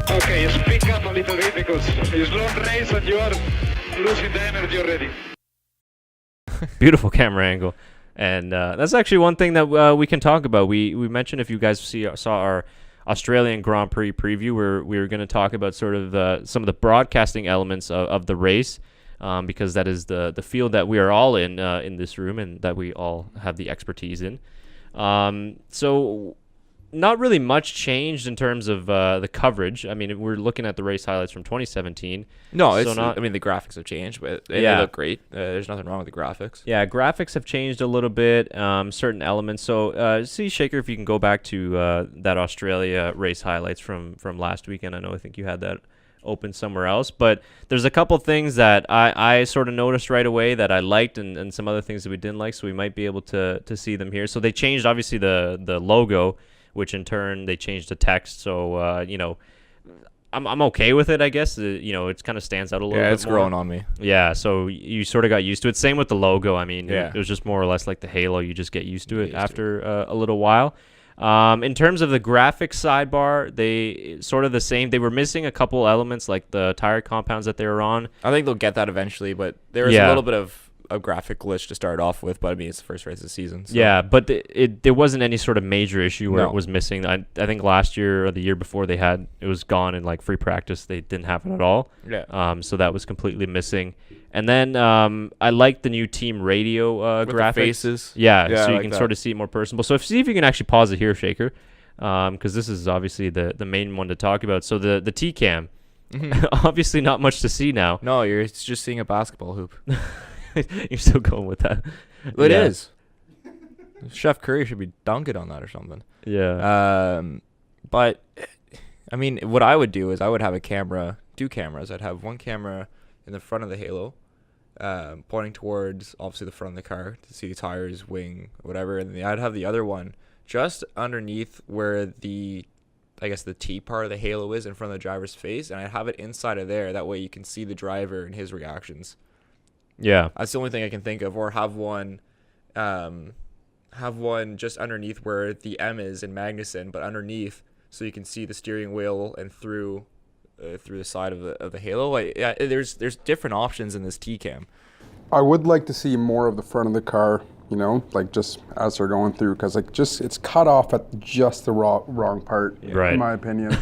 Okay, speak up a little bit because it's long race and you are losing the energy already. Beautiful camera angle. And that's actually one thing that we can talk about. We mentioned, if you guys saw our Australian Grand Prix preview, where we were going to talk about sort of some of the broadcasting elements of the race, because that is the field that we are all in this room, and that we all have the expertise in. So not really much changed in terms of the coverage. I mean, we're looking at the race highlights from 2017. No, so it's not, I mean, the graphics have changed, but they look great. There's nothing wrong with the graphics. Yeah, graphics have changed a little bit, certain elements. So see, Shaker, if you can go back to that Australia race highlights from last weekend. I think you had that open somewhere else. But there's a couple things that I sort of noticed right away that I liked, and some other things that we didn't like, so we might be able to see them here. So they changed, obviously, the logo, which in turn they changed the text. So I'm okay with it, I guess. It kind of stands out a little bit more. Yeah, it's growing on me. Yeah, so you sort of got used to it. Same with the logo. I mean, Yeah. it was just more or less like the halo. You just get used to it after a little while. In terms of the graphics sidebar, they sort of the same. They were missing a couple elements, like the tire compounds that they were on. I think they'll get that eventually, but there was a little bit of a graphic glitch to start off with, but I mean, it's the first race of the season. So. Yeah, but there wasn't any sort of major issue where No. it was missing. I think last year or the year before it was gone in like free practice. They didn't have it at all. Yeah. So that was completely missing. And then I like the new team radio With graphics. the faces. Yeah, Yeah, so I you like can that. sort of see it more personable. So see if you can actually pause it here, Shaker, because this is obviously the main one to talk about. So the T-Cam, obviously not much to see now. No, you're just seeing a basketball hoop. You're still going with that. It Yeah. is. Chef Curry should be dunking on that or something. Yeah. But I mean, what I would do is I would have two cameras. I'd have one camera in the front of the halo, pointing towards obviously the front of the car to see the tires, wing, whatever, and then I'd have the other one just underneath where the T part of the halo is, in front of the driver's face, and I'd have it inside of there. That way you can see the driver and his reactions. Yeah. That's the only thing I can think of. Or have one just underneath where the M is in Magnuson, but underneath, so you can see the steering wheel and through the side of the halo. There's different options in this T-Cam. I would like to see more of the front of the car, like just as they're going through, because it's cut off at just the wrong part, Right. in my opinion.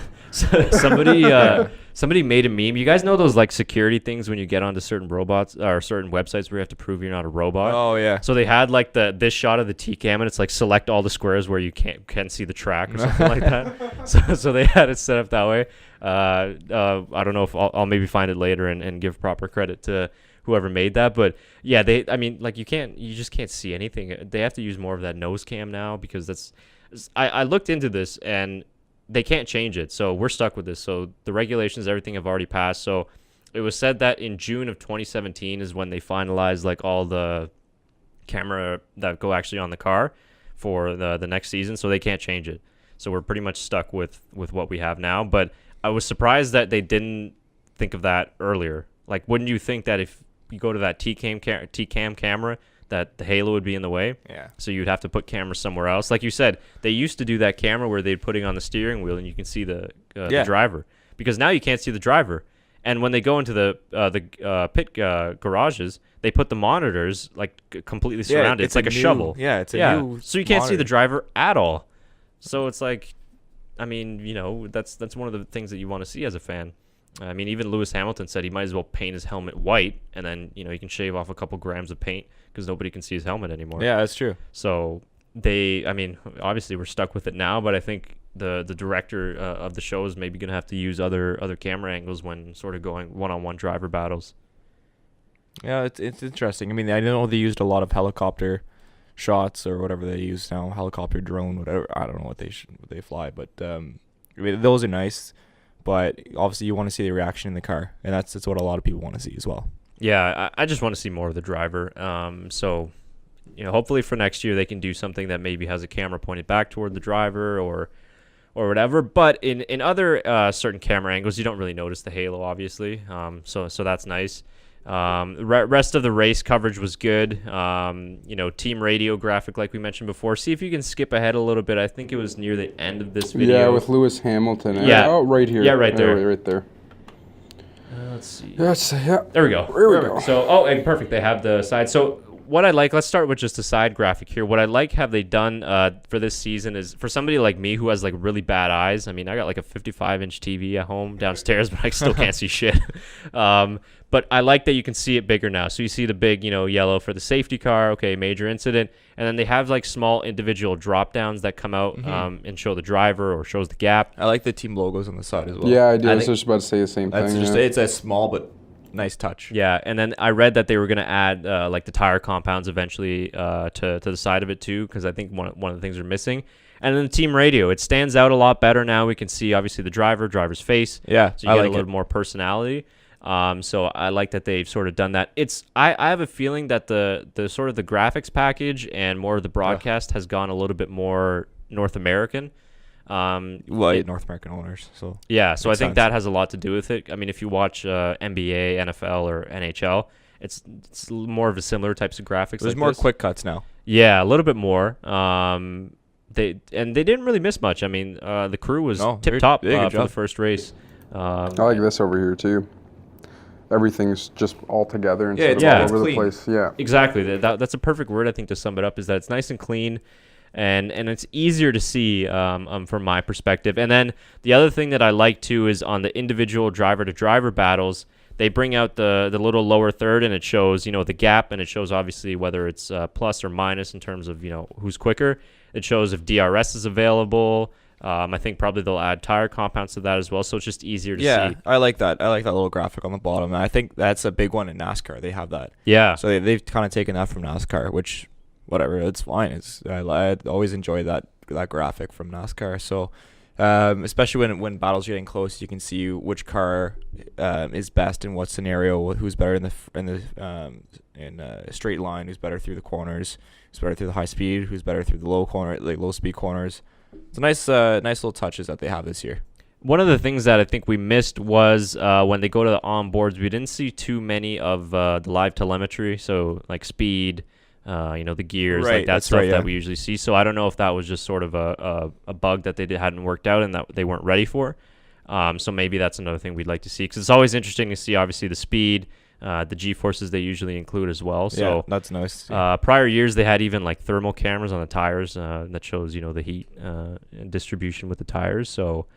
Somebody made a meme. You guys know those like security things when you get onto certain robots or certain websites where you have to prove you're not a robot? Oh yeah. So they had like this shot of the T-Cam, and it's like select all the squares where you can see the track or something like that. So they had it set up that way. I don't know if I'll maybe find it later and give proper credit to whoever made that. But yeah, you just can't see anything. They have to use more of that nose cam now, because I looked into this and they can't change it. So we're stuck with this. So the regulations, everything have already passed. So it was said that in June of 2017 is when they finalized like all the camera that go actually on the car for the next season. So they can't change it. So we're pretty much stuck with what we have now. But I was surprised that they didn't think of that earlier. Like, wouldn't you think that if you go to that T-Cam camera, that the halo would be in the way? Yeah. So you'd have to put cameras somewhere else. Like you said, they used to do that camera where they'd put it on the steering wheel and you can see the driver. Because now you can't see the driver. And when they go into the pit garages, they put the monitors like completely surrounded. It's like a shovel. Yeah, it's a new So you can't see monitor. the driver at all. So it's like, I mean, that's one of the things that you want to see as a fan. I mean, even Lewis Hamilton said he might as well paint his helmet white, and then he can shave off a couple grams of paint because nobody can see his helmet anymore. Yeah, that's true. So obviously we're stuck with it now, but I think the director of the show is maybe going to have to use other camera angles when sort of going one-on-one driver battles. Yeah, it's interesting. I mean, I know they used a lot of helicopter shots or whatever they use now, helicopter, drone, whatever. I don't know what they fly, but I mean, those are nice. But obviously, you want to see the reaction in the car, and that's what a lot of people want to see as well. Yeah, I just want to see more of the driver. So, hopefully for next year they can do something that maybe has a camera pointed back toward the driver or whatever. But in other certain camera angles, you don't really notice the halo, obviously. So that's nice. Rest of the race coverage was good. Team radio graphic like we mentioned before. See if you can skip ahead a little bit. I think it was near the end of this video. Yeah, with Lewis Hamilton. Yeah. Oh, right here. Yeah, right there. Right there. Let's see. Yeah. There we go. There we go. So, and perfect. They have the side. So what I like, let's start with just the side graphic here. What I like have they done for this season is for somebody like me who has like really bad eyes. I mean, I got like a 55-inch TV at home downstairs, but I still can't see shit. But I like that you can see it bigger now. So you see the big, yellow for the safety car. Okay, major incident. And then they have like small individual drop downs that come out and show the driver or shows the gap. I like the team logos on the side as well. Yeah, I do. I was just about to say the same thing. It's a small but nice touch. Yeah, and then I read that they were going to add like the tire compounds eventually to the side of it too, because I think one of the things they're missing. And then the team radio, it stands out a lot better now. We can see obviously the driver's face. Yeah, so you get a little more personality. So I like that they've sort of done that. I have a feeling that the sort of the graphics package and more of the broadcast has gone a little bit more North American. North American owners. So yeah, so I think that has a lot to do with it. I mean, if you watch NBA, NFL, or NHL, it's more of a similar types of graphics. There's more quick cuts now. Yeah, a little bit more. They didn't really miss much. I mean, the crew was tip top for the first race. I like this over here too. Everything's just all together and all over the place. Yeah, exactly. That's a perfect word I think to sum it up. Is that it's nice and clean. And it's easier to see from my perspective. And then the other thing that I like too is on the individual driver-to-driver battles, they bring out the little lower third and it shows the gap, and it shows obviously whether it's plus or minus in terms of who's quicker. It shows if DRS is available. I think probably they'll add tire compounds to that as well, so it's just easier to see. Yeah, I like that. I like that little graphic on the bottom. And I think that's a big one in NASCAR. They have that. Yeah. So they've kind of taken that from NASCAR, which. Whatever, it's fine. I always enjoy that graphic from NASCAR. So, especially when battles are getting close, you can see which car is best in what scenario, who's better in a straight line, who's better through the corners, who's better through the high speed, who's better through the low speed corners. It's nice little touches that they have this year. One of the things that I think we missed was when they go to the onboards, we didn't see too many of the live telemetry, so like speed. The gears, like that stuff that we usually see. So I don't know if that was just sort of a bug that they hadn't worked out and that they weren't ready for. So maybe that's another thing we'd like to see, because it's always interesting to see, obviously, the speed, the G-forces they usually include as well. So yeah, that's nice. Prior years, they had even like thermal cameras on the tires that shows, the heat distribution with the tires. So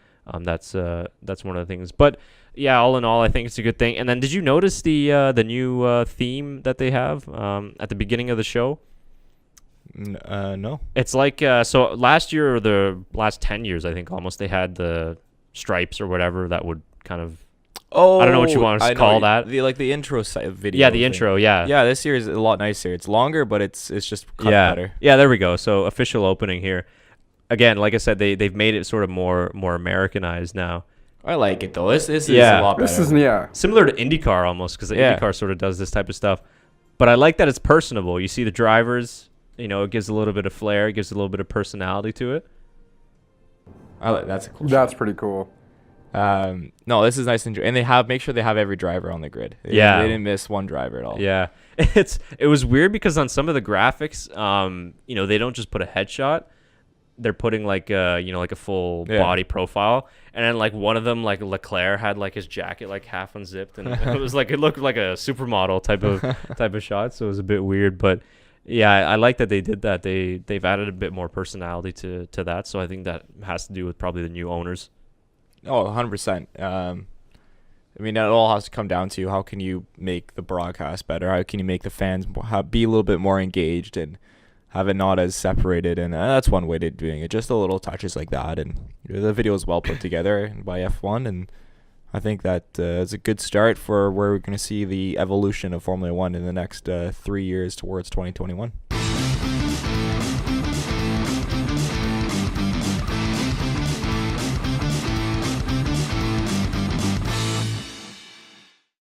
that's one of the things. But yeah, all in all, I think it's a good thing. And then, did you notice the new theme that they have at the beginning of the show? No. It's like so last year or the last 10 years, I think almost, they had the stripes or whatever that would kind of. Oh, I don't know what you want to call that. The intro video. Yeah, the intro. Yeah. Yeah, this year is a lot nicer. It's longer, but it's just cut better. Yeah, there we go. So official opening here. Again, like I said, they've made it sort of more Americanized now. I like it though. This is a lot better. This is similar to IndyCar almost, because the IndyCar sort of does this type of stuff. But I like that it's personable. You see the drivers, it gives a little bit of flair, it gives a little bit of personality to it. That's a cool. That's pretty cool. No, this is nice and make sure they have every driver on the grid. They didn't miss one driver at all. Yeah, it was weird because on some of the graphics, they don't just put a headshot. They're putting like a full body profile, and then like one of them, like Leclerc, had like his jacket like half unzipped, and it looked like a supermodel type of shot. So it was a bit weird, but yeah, I like that they did that. They've added a bit more personality to that. So I think that has to do with probably the new owners. Oh, 100%. I mean, it all has to come down to how can you make the broadcast better? How can you make the fans be a little bit more engaged and have it not as separated? And that's one way to doing it. Just a little touches like that. And the video is well put together by F1. And I think that is a good start for where we're going to see the evolution of Formula One in the next 3 years towards 2021.